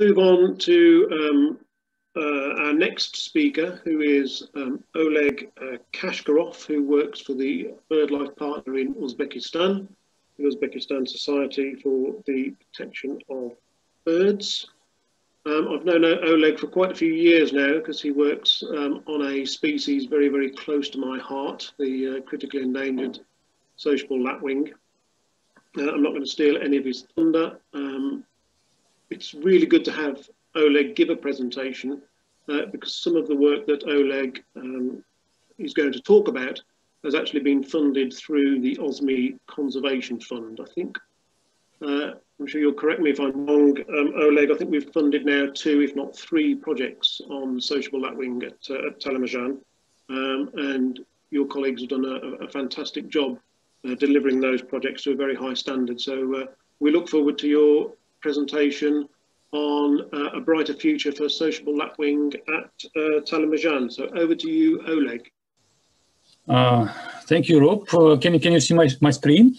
Move on to our next speaker, who is Oleg Kashkarov, who works for the BirdLife Partner in Uzbekistan, the Uzbekistan Society for the Protection of Birds. I've known Oleg for quite a few years now because he works on a species very, very close to my heart, the critically endangered sociable lapwing. I'm not going to steal any of his thunder. It's really good to have Oleg give a presentation because some of the work that Oleg is going to talk about has actually been funded through the OSME Conservation Fund, I think. I'm sure you'll correct me if I'm wrong, Oleg. I think we've funded now 2, if not 3 projects on sociable lapwing at Talimerzan, and your colleagues have done a fantastic job delivering those projects to a very high standard. So we look forward to your presentation on a brighter future for sociable lapwing at Talimerzan. So over to you, Oleg. Thank you, Rob. Can you see my screen?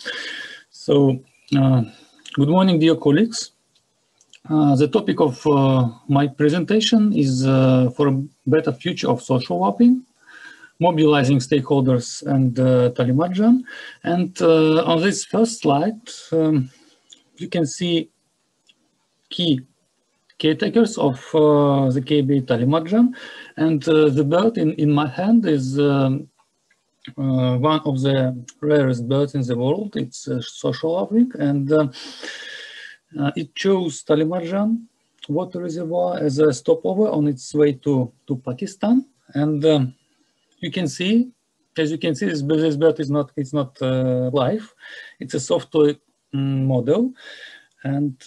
So, good morning, dear colleagues. The topic of my presentation is for a better future of social lapwing, mobilizing stakeholders and Talimerzan. And on this first slide, you can see key caretakers of the KB Talimerzan, and the bird in my hand is one of the rarest birds in the world. It's a social lapwing, and it chose Talimerzan water reservoir as a stopover on its way to Pakistan. And you can see, as you can see, this bird is not live. It's a software model, and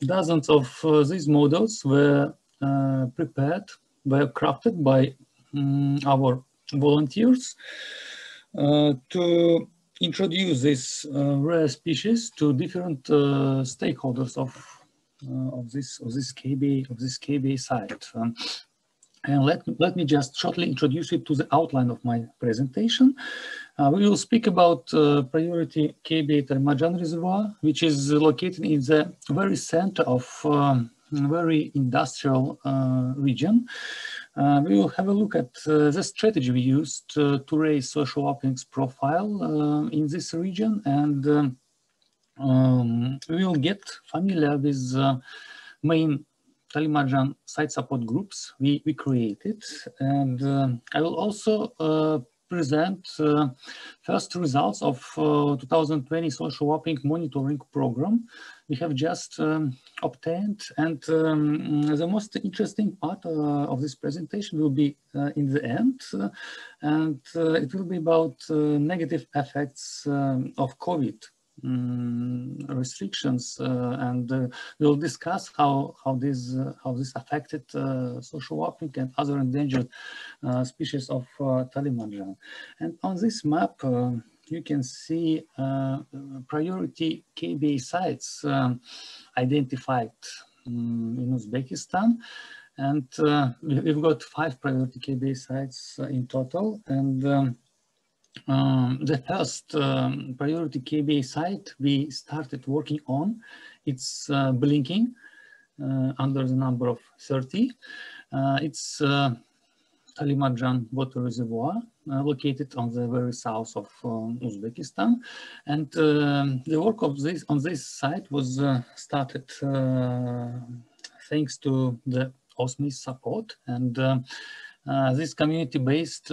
dozens of these models were prepared, were crafted by our volunteers to introduce this rare species to different stakeholders of this KB site. And let me just shortly introduce you to the outline of my presentation. We will speak about priority KB Talimerzan reservoir, which is located in the very center of a very industrial region. We will have a look at the strategy we used to raise social lapwing's profile in this region, and we will get familiar with main Talimerzan site support groups we created, and I will also present first results of 2020 social lapwing monitoring program we have just obtained, and the most interesting part of this presentation will be in the end, and it will be about negative effects of COVID restrictions, and we'll discuss how this affected social lapwing and other endangered species of Talimerzan. And on this map, you can see priority KB sites identified in Uzbekistan, and we've got 5 priority KB sites in total. And the first priority KB site we started working on, it's blinking under the number of 30. It's Talimerzan water reservoir located on the very south of Uzbekistan, and the work of on this site was started thanks to the OSME support, and these community-based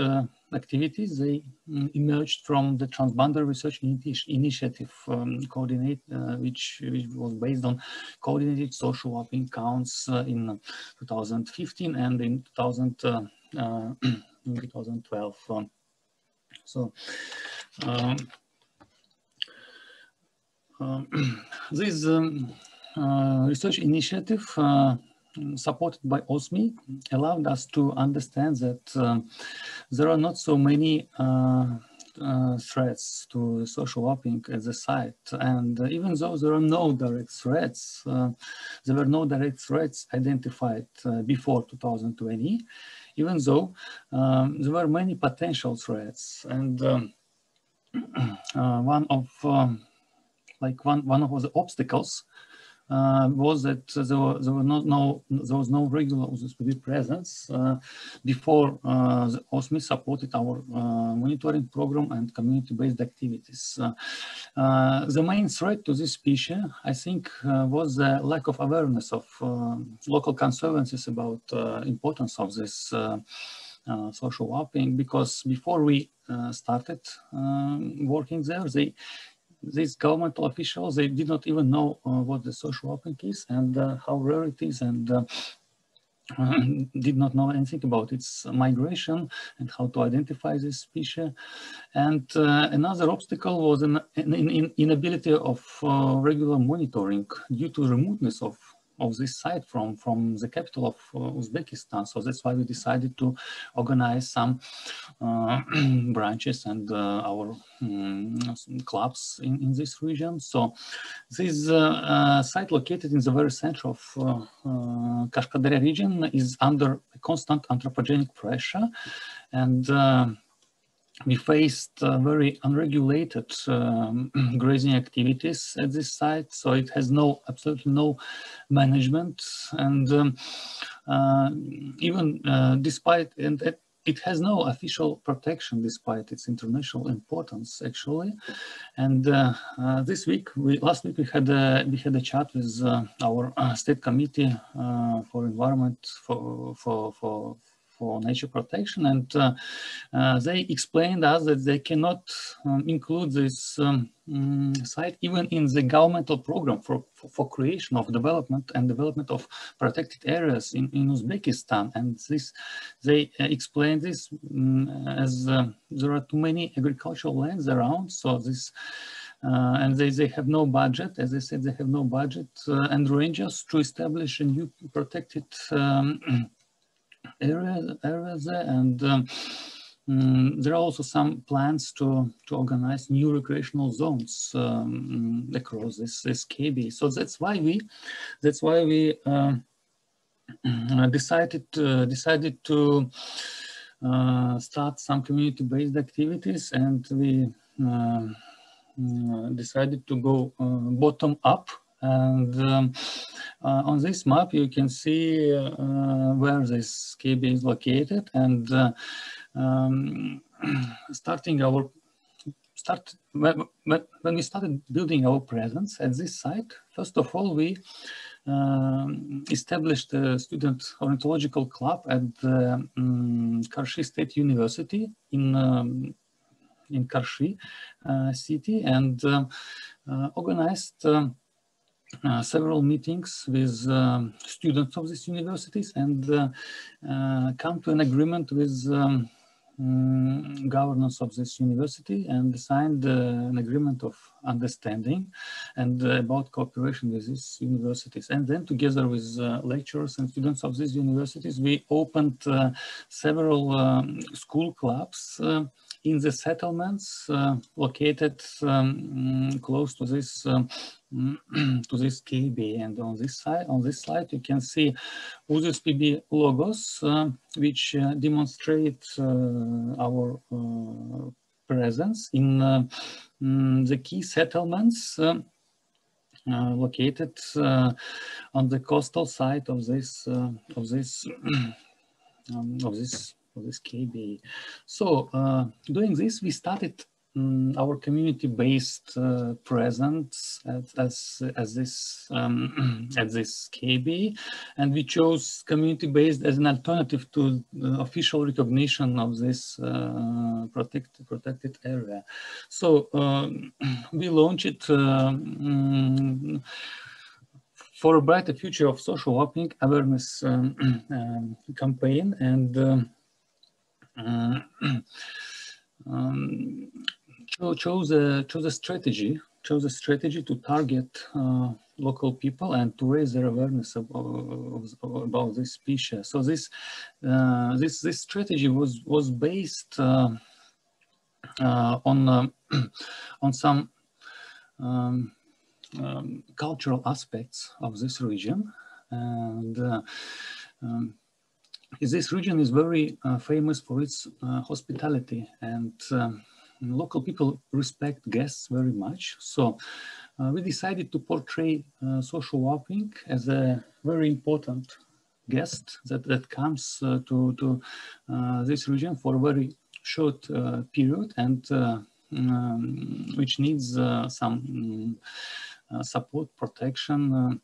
activities, they emerged from the Transboundary Research Initiative which was based on coordinated social lapwing counts in 2015 and in 2012. So this research initiative supported by OSME allowed us to understand that there are not so many threats to social lapwing at the site, and even though there are no direct threats, there were no direct threats identified before 2020, even though there were many potential threats, and one of the obstacles was that there was no regular UzSPB presence before the OSME supported our monitoring program and community-based activities. The main threat to this species, I think, was the lack of awareness of local conservancies about importance of this social lapwing, because before we started working there, these governmental officials, they did not even know what the social lapwing is and how rare it is, and did not know anything about its migration and how to identify this species. And another obstacle was an inability of regular monitoring due to remoteness of this site from the capital of Uzbekistan. So that's why we decided to organize some branches and our clubs in this region. So this site, located in the very center of Kashkadarya region, is under constant anthropogenic pressure, and we faced very unregulated grazing activities at this site. So it has absolutely no management, and even despite, and it has no official protection despite its international importance, actually. And last week we had a chat with our state committee for environment for nature protection, and they explained us that they cannot include this site even in the governmental program for creation of development of protected areas in Uzbekistan. And they explained this as there are too many agricultural lands around, so this and they have no budget, as I said, they have no budget and rangers to establish a new protected areas there, and there are also some plans to organize new recreational zones across this KB. So that's why we decided to start some community-based activities, and we decided to go bottom up. And on this map, you can see where this KB is located. And when we started building our presence at this site, first of all, we established a student ornithological club at the Karshi State University in Karshi city, and organized several meetings with students of these universities, and come to an agreement with governance of this university, and signed an agreement of understanding and about cooperation with these universities. And then together with lecturers and students of these universities, we opened several school clubs in the settlements located close to this KB. And on this slide you can see UzSPB logos, which demonstrate our presence in the key settlements located on the coastal side of this KB. So doing this, we started our community-based presence at this KB, and we chose community-based as an alternative to official recognition of this protected area. So we launched for a brighter future of social lapwing awareness campaign, and chose a strategy to target local people and to raise their awareness about this species. So this strategy was based on some cultural aspects of this region, and this region is very famous for its hospitality, and local people respect guests very much. So we decided to portray social lapwing as a very important guest that comes to this region for a very short period and which needs some support, protection,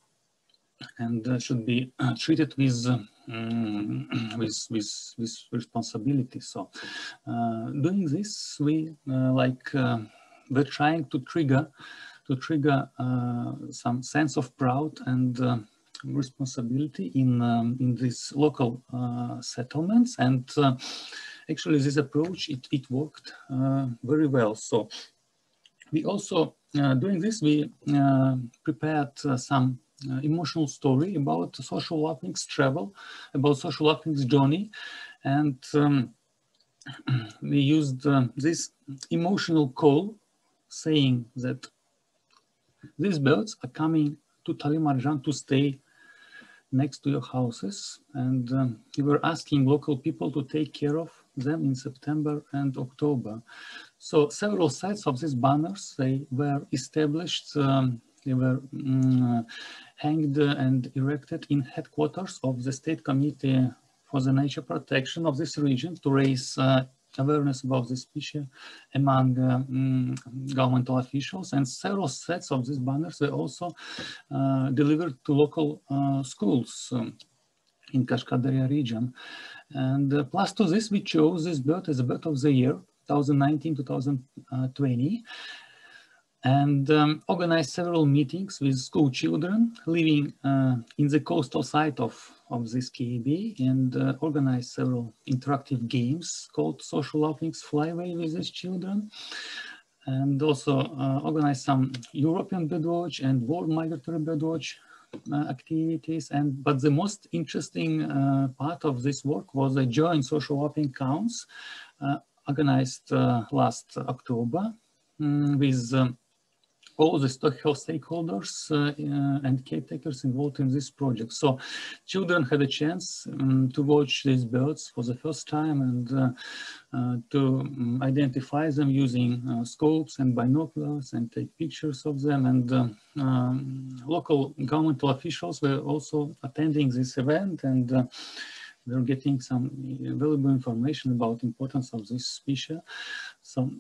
and should be treated with responsibility. So, doing this, we're trying to trigger some sense of pride and responsibility in these local settlements, and actually this approach it worked very well. So we also doing this we prepared some emotional story about social lapwing's travel, about social lapwing's journey, and we used this emotional call saying that these birds are coming to Talimerzan to stay next to your houses, and we were asking local people to take care of them in September and October. So several sites of these banners, they were established, they were hanged and erected in headquarters of the State Committee for the Nature Protection of this region to raise awareness about the species among governmental officials, and several sets of these banners were also delivered to local schools in Kashkadarya region. And plus to this, we chose this bird as a bird of the year, 2019-2020, and organized several meetings with school children living in the coastal side of this KB, and organized several interactive games called Social Lapwing's Flyway with these children, and also organized some European birdwatch and World Migratory Birdwatch activities. But the most interesting part of this work was a joint social lapwing counts organized last October with all the stock health stakeholders and caretakers involved in this project. So children had a chance to watch these birds for the first time and to identify them using scopes and binoculars and take pictures of them. And local governmental officials were also attending this event, and we're getting some valuable information about the importance of this species. So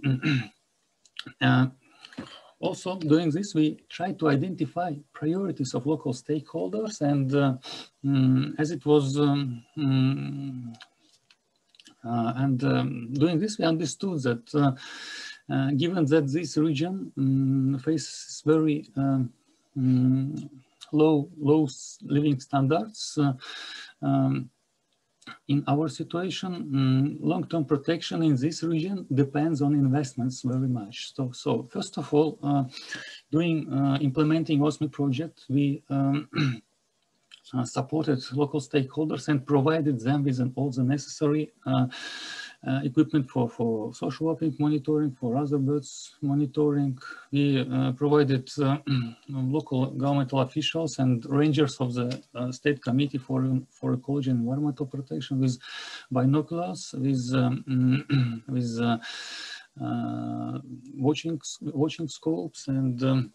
also, doing this, we try to identify priorities of local stakeholders, and as it was, doing this, we understood that given that this region faces very low living standards, in our situation, long-term protection in this region depends on investments very much. So first of all, implementing OSME project, we supported local stakeholders and provided them with all the necessary equipment for social lapwing monitoring, for other birds monitoring. We provided local governmental officials and rangers of the State Committee for Ecology and Environmental Protection with binoculars, with watching scopes, and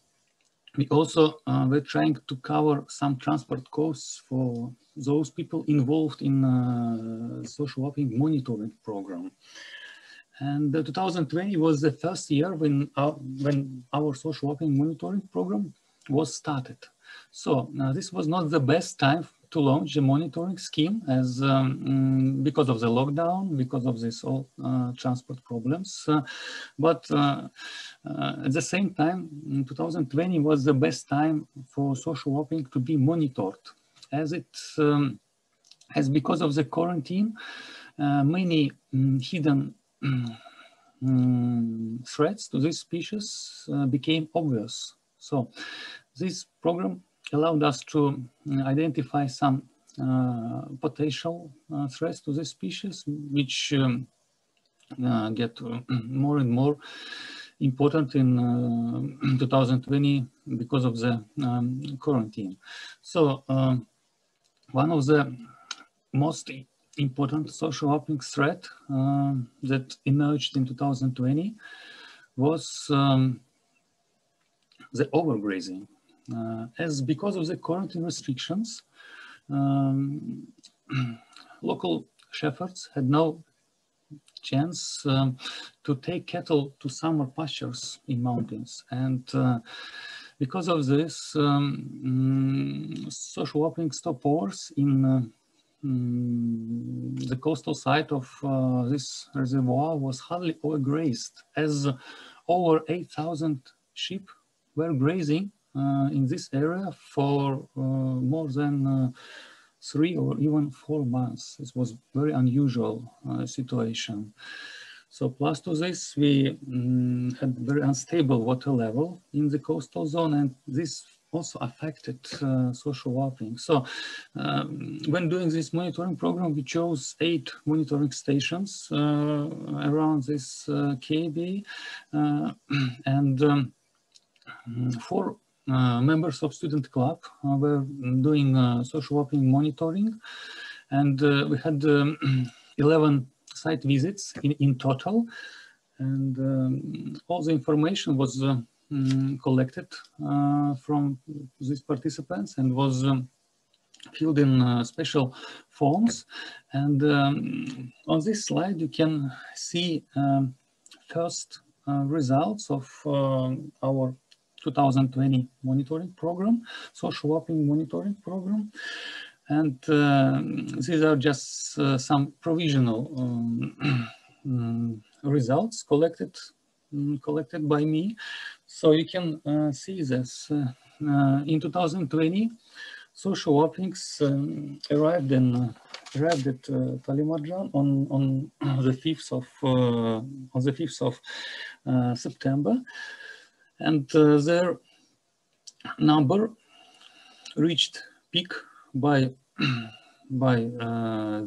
we also were trying to cover some transport costs for those people involved in social lapwing monitoring program. And 2020 was the first year when our social lapwing monitoring program was started. So this was not the best time to launch the monitoring scheme, as because of the lockdown, because of this all transport problems. But at the same time, 2020 was the best time for social lapwing to be monitored, as because of the quarantine, many hidden threats to this species became obvious. So this program allowed us to identify some potential threats to this species, which get more and more important in 2020 because of the quarantine. So one of the most important social lapwing threat that emerged in 2020 was the overgrazing. As because of the quarantine restrictions, local shepherds had no chance to take cattle to summer pastures in mountains, and because of this, social opening stopovers in the coastal side of this reservoir was hardly overgrazed, as over 8,000 sheep were grazing in this area for more than 3 or even 4 months. This was very unusual situation. So plus to this, we had very unstable water level in the coastal zone, and this also affected social wellbeing. So when doing this monitoring program, we chose 8 monitoring stations around this KB, and 4 members of student club were doing social wellbeing monitoring, and we had 11 site visits in total, and all the information was collected from these participants and was filled in special forms. And on this slide you can see first results of our 2020 monitoring program, social wellbeing monitoring program. And these are just some provisional results collected by me. So you can see this in 2020, social wellbeings arrived at Talimerzan on the 5th of September, and their number reached peak by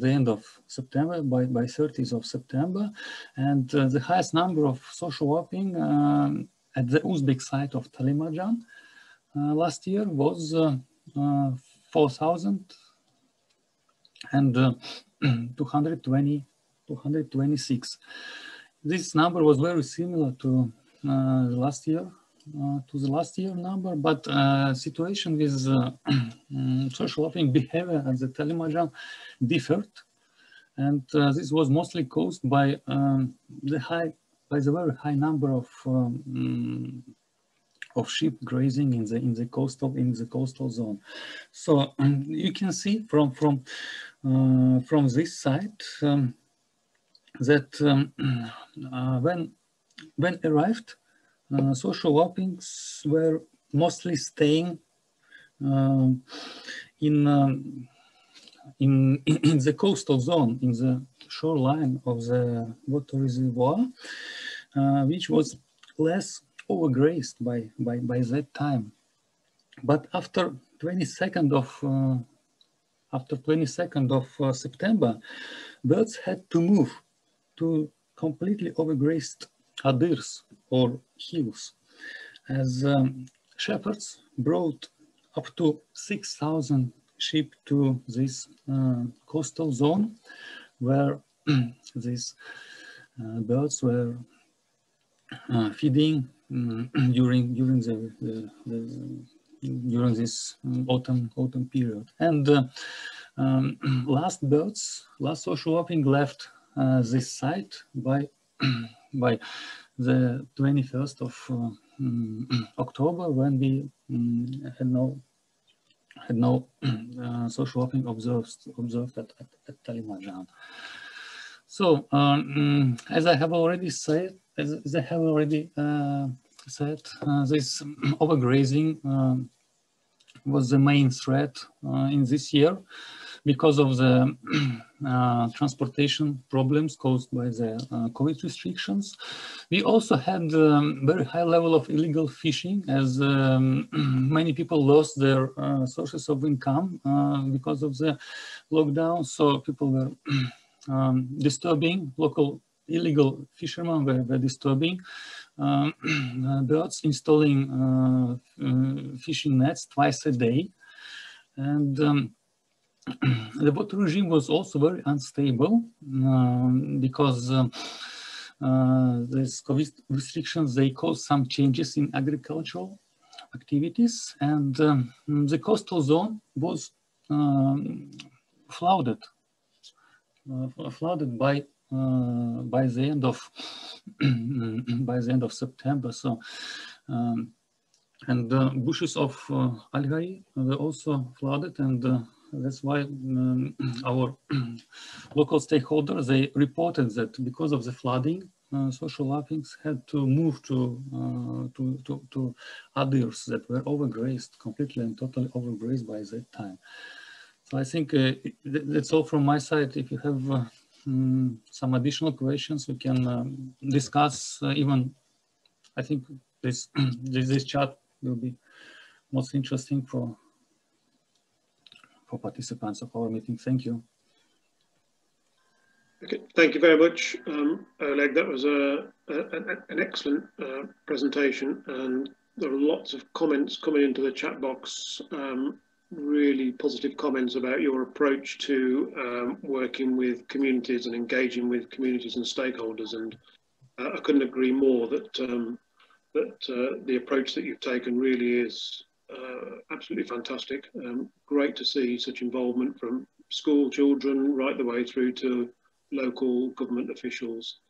the end of September, by 30th of September, and the highest number of social wellbeing at the Uzbek side of Talimerzan last year was 4,226. This number was very similar to the last year number, but situation with social wellbeing behavior at the Talimerzan differed, and this was mostly caused by the very high number of sheep grazing in the coastal zone. So you can see from this side that when arrived, social wellbeings were mostly staying in the coastal zone, in the shoreline of the water reservoir, which was less overgrazed by that time. But after 22nd of September, birds had to move to completely overgrazed adirs or hills, as shepherds brought up to 6,000 sheep to this coastal zone, where these birds were feeding during this autumn period. And last social wellbeing left this site by the 21st of October, when we had no social wellbeing observed at Talimerzan. So as I have already said, this overgrazing was the main threat in this year, because of the transportation problems caused by the COVID restrictions. We also had very high level of illegal fishing, as many people lost their sources of income because of the lockdown. So people were disturbing, local illegal fishermen were disturbing birds, installing fishing nets twice a day. And the water regime was also very unstable, because these COVID restrictions, they caused some changes in agricultural activities, and the coastal zone was flooded by the end of by the end of September. So and the bushes of algae were also flooded, and that's why our local stakeholders, they reported that because of the flooding, social lapwings had to move to others that were overgrazed, completely and totally overgrazed by that time. So I think that's all from my side. If you have some additional questions, we can discuss. Even I think this this chat will be most interesting for participants of our meeting. Thank you. Okay, thank you very much, Oleg. That was an excellent presentation, and there are lots of comments coming into the chat box. Really positive comments about your approach to working with communities and engaging with communities and stakeholders, and I couldn't agree more that the approach that you've taken really is absolutely fantastic. Great to see such involvement from school children right the way through to local government officials.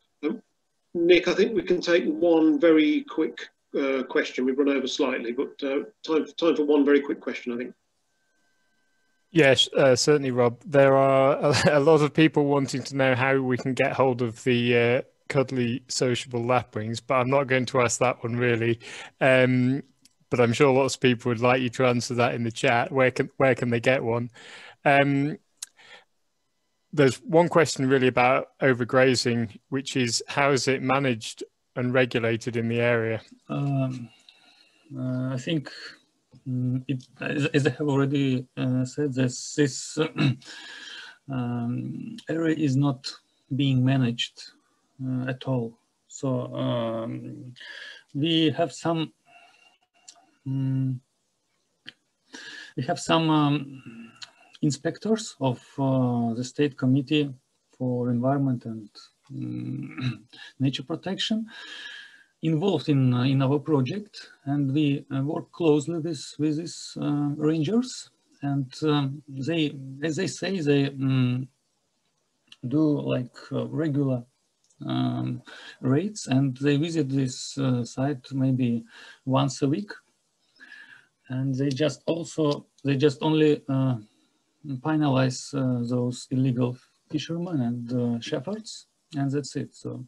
Nick, I think we can take one very quick question. We've run over slightly, but time for one very quick question, I think. Yes, certainly, Rob. There are a lot of people wanting to know how we can get hold of the cuddly sociable lapwings, but I'm not going to ask that one really. But I'm sure lots of people would like you to answer that in the chat. Where can they get one? There's one question really about overgrazing, which is how is it managed and regulated in the area? I think as I have already said, this area is not being managed at all. So we have some inspectors of the State Committee for Environment and Nature Protection involved in our project, and we work closely with these rangers, and they, as they say, they do like regular raids, and they visit this site maybe once a week, and they just only penalize those illegal fishermen and shepherds, and that's it. So,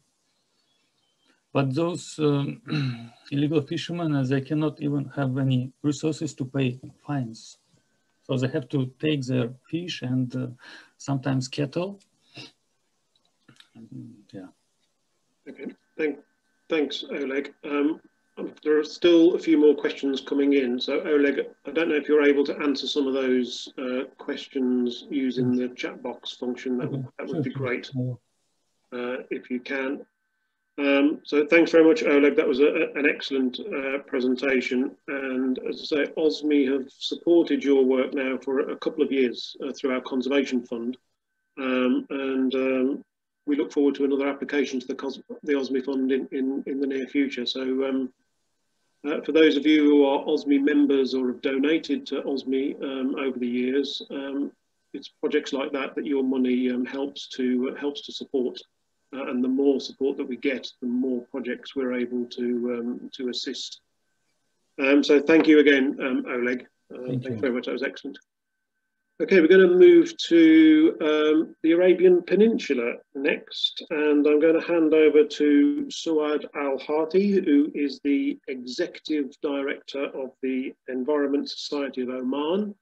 but those illegal fishermen, they cannot even have any resources to pay fines, so they have to take their fish and sometimes cattle. Yeah. Okay. Thanks, Oleg. There are still a few more questions coming in. So, Oleg, I don't know if you're able to answer some of those questions using the chat box function. That would be great if you can. So thanks very much, Oleg. That was an excellent presentation. And as I say, OSME have supported your work now for a couple of years through our conservation fund. We look forward to another application to the OSME fund in the near future. So for those of you who are OSME members or have donated to OSME over the years, it's projects like that your money helps to support. And the more support that we get, the more projects we're able to assist. So thank you again, Oleg. Thanks very much. That was excellent. Okay, we're going to move to the Arabian Peninsula next, and I'm going to hand over to Suad Al-Hati, who is the Executive Director of the Environment Society of Oman.